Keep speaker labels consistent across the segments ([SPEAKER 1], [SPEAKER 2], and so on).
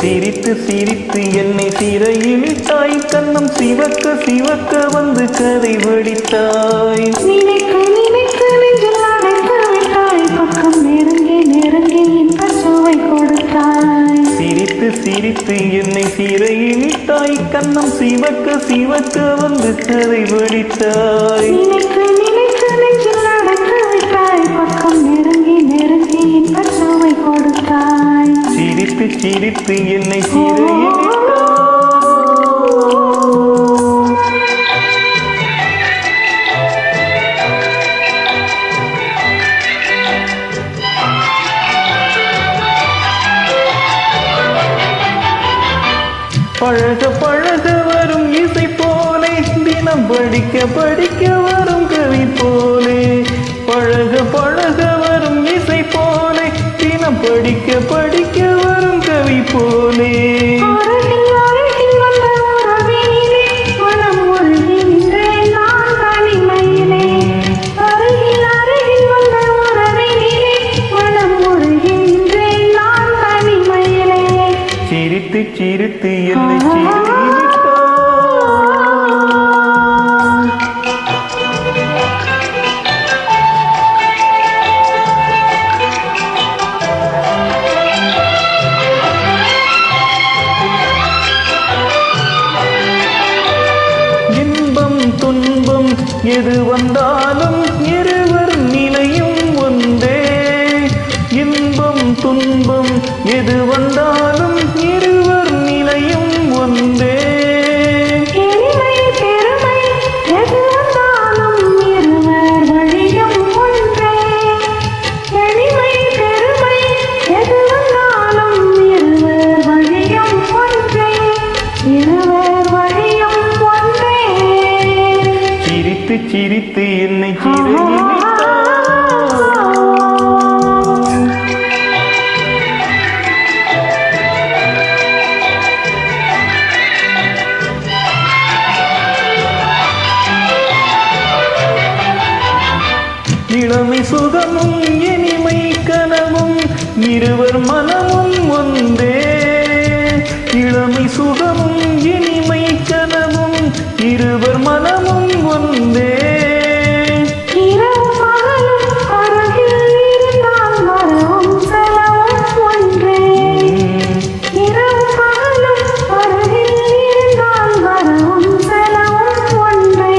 [SPEAKER 1] சிரித்து சிரித்து என்னை சிறையிலிட்டாய், கண்ணம் சிவக்க சிவக்க வந்து கதை வடித்தாய்.
[SPEAKER 2] நினைக்க நினைக்க நெஞ்சில் அடைத்து விட்டாய், பக்கம் நெருங்கி நெருங்கி இன்ப சுவை கொடுத்தாய்.
[SPEAKER 1] சிரித்து சிரித்து என்னை சிறையிலிட்டாய், கண்ணம் சிவக்க சிவக்க வந்து கதை வடித்தாய்.
[SPEAKER 2] நினைக்க நினைக்க நெஞ்சில் அடைத்து விட்டாய், பக்கம் நெருங்கி நெருங்கி இன்ப சுவை கொடுத்தாய்.
[SPEAKER 1] சிரித்து சிரித்து என்னை சிறையிலிட்டாய். பழக பழக வரும் இசை போலே, தினம் படிக்க படிக்க வரும் கவி போலே. பழக பழக வரும் இசை போலே, தினம் படிக்க படிக்க வரும் கவி போலே.
[SPEAKER 2] அருகில் அருகில் வந்த உறவினிலே மனம் உருகின்றேன் நான் தனிமையிலே. அருகில் அருகில் வந்த உறவினிலே மனம் உருகின்றேன் நான் தனிமையிலே.
[SPEAKER 1] சிரித்து சிரித்து என்னை சிறையிலிட்டாய். இன்பம் துன்பம் எது வந்தாலும் இருவர் நிலையும் ஒன்றே. இன்பம் துன்பம் எது வந்தாலும் இருவர் நிலையும் ஒன்றே.
[SPEAKER 2] எளிமை பெருமை எது வந்தாலும் இருவர் வழியும் ஒன்றே. எளிமை பெருமை எது வந்தாலும் இருவர் வழியும் ஒன்றே. இருவர் வழியும் ஒன்றே.
[SPEAKER 1] சிரித்து சிரித்து என்னை சிறையிலிட்டாய். இளமை சுகமும் இனிமை கனவும் இருவர் மனமும் ஒன்றே. இளமை சுகமும் இனிமை கனவும் இருவர் மனமும் ஒன்றே.
[SPEAKER 2] இரவும் பகலும் அருகில் இருந்தால் வரவும் செலவும் ஒன்றே. இரவும் பகலும் அருகில் இருந்தால் வரவும் செலவும் ஒன்றே.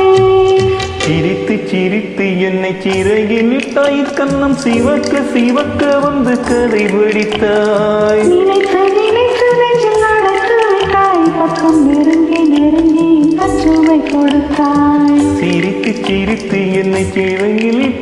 [SPEAKER 1] சிரித்து சிரித்து என்னை சிறையிலிட்டாய், கண்ணம் சிவக்க சிவக்க வந்து கதை வடித்தாய்.
[SPEAKER 2] நினைக்க நினைக்க நெஞ்சில் அடைத்து விட்டாய், பக்கம் நெருங்கி நெருங்கி இன்பச் சுவை கொடுத்தாய்.
[SPEAKER 1] சிரித்து சிரித்து என்னை சிறையிலிட்டாய்.